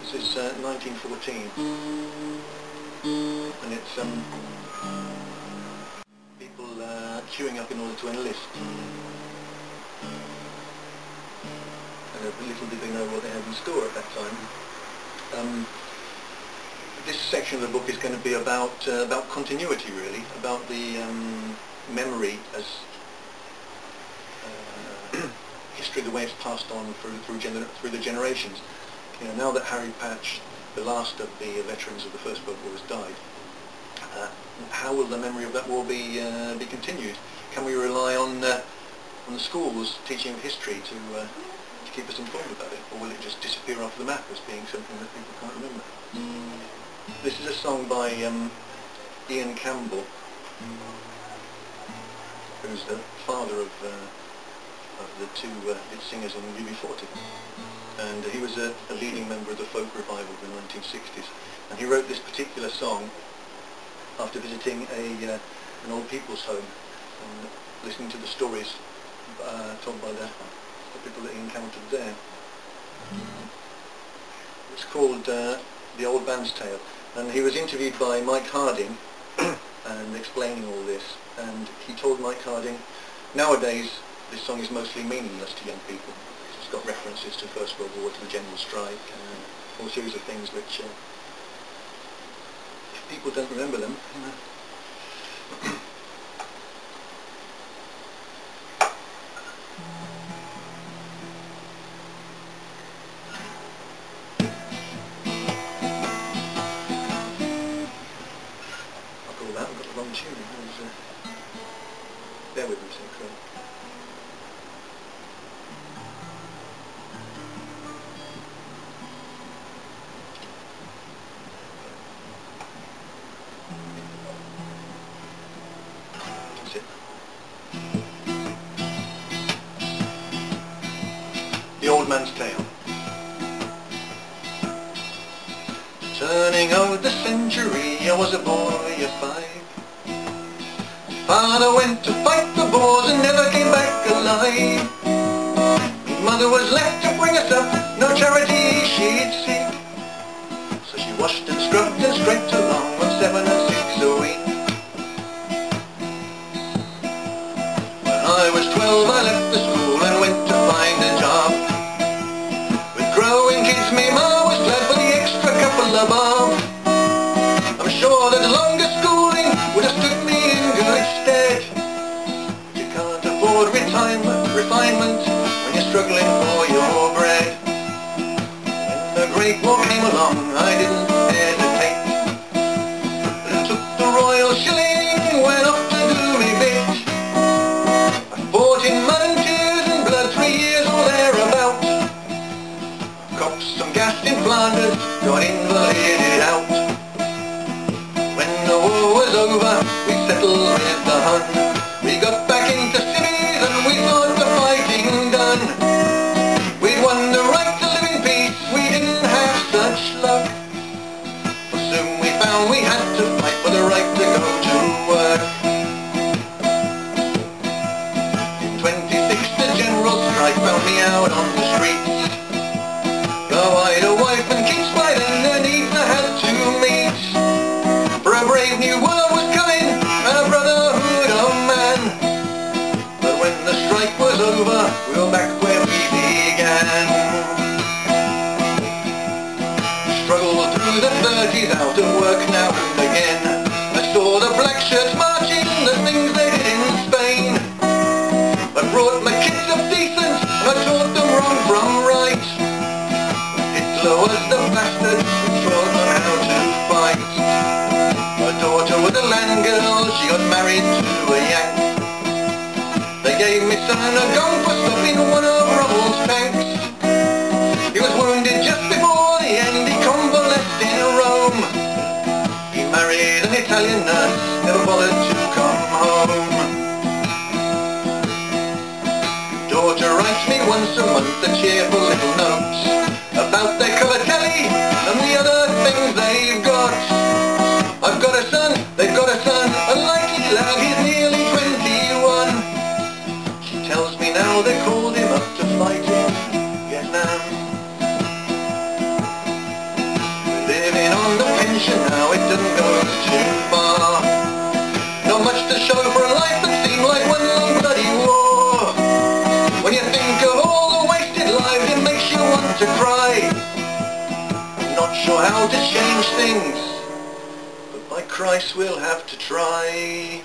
This is 1914, and it's people queuing up in order to enlist. Little did they know what they had in store at that time. This section of the book is going to be about continuity, really, about the memory as history, the way it's passed on through the generations. You know, now that Harry Patch, the last of the veterans of the First World War, has died, how will the memory of that war be continued? Can we rely on the schools teaching of history to keep us informed about it, or will it just disappear off the map as being something that people can't remember? This is a song by Ian Campbell, who's the father of the two lead singers on UB40, and he was a leading member of the folk revival of the 1960s, and he wrote this particular song after visiting an old people's home and listening to the stories told by the people that he encountered there. It's called The Old Man's Tale, and he was interviewed by Mike Harding and explaining all this, and he told Mike Harding, nowadays this song is mostly meaningless to young people. It's got references to First World War, to the General Strike, all series of things which if people don't remember them, I've got the wrong tune. Bear with me a second. That's it. The Old Man's Tale. Turning out the century, I was a boy of 5. Father went to fight the Boers and never came back alive. Mother was left to bring us up, no charity she'd seek. So she washed and scrubbed and scraped along on 7 and 6 a week. When I was 12 I left the school and went to find a job. With growing kids me ma was glad for the extra couple of bob. I'm sure that longer schooling would have stood me in good stead. You can't afford refinement when you're struggling for your bread. When the Great War came along I didn't hesitate. Took the royal shilling, went off to do me bit. I fought in mud and tears and blood 3 years or thereabout. Copped some gas in Flanders, got invalided out. When the war was over, we settled with the Hun. We got back into cities and we thought the fighting done. We'd won the right to live in peace, we didn't have such luck. For soon we found we had to fight for the right to go to work. In 26 the General Strike found me out on the streets. Though I'd a wife and kids by then, their needs I had to meet. For a brave new world was coming, a brotherhood of man. But when the strike was over, we were back where we began. Struggled through the 30s, out of work now and again. I saw the black shirts marching, the things they did in Spain. I brought my kids up decent, I taught them wrong from right. Hitler was the bastard who taught them how to fight. My daughter was a land girl, she got married to a Yank. They gave me son a gun for stopping one of Rommel's tanks. He was wounded just before the end, he convalesced in Rome. He married an Italian nurse, never bothered to come home. Daughter writes me once a month a cheerful little note about their colour telly and the other things they've got. I've got a son, they've got a son, a likely lad, he's nearly 21. She tells me now they called him up to fight in Vietnam. to cry. Not sure how to change things, but by Christ we'll have to try.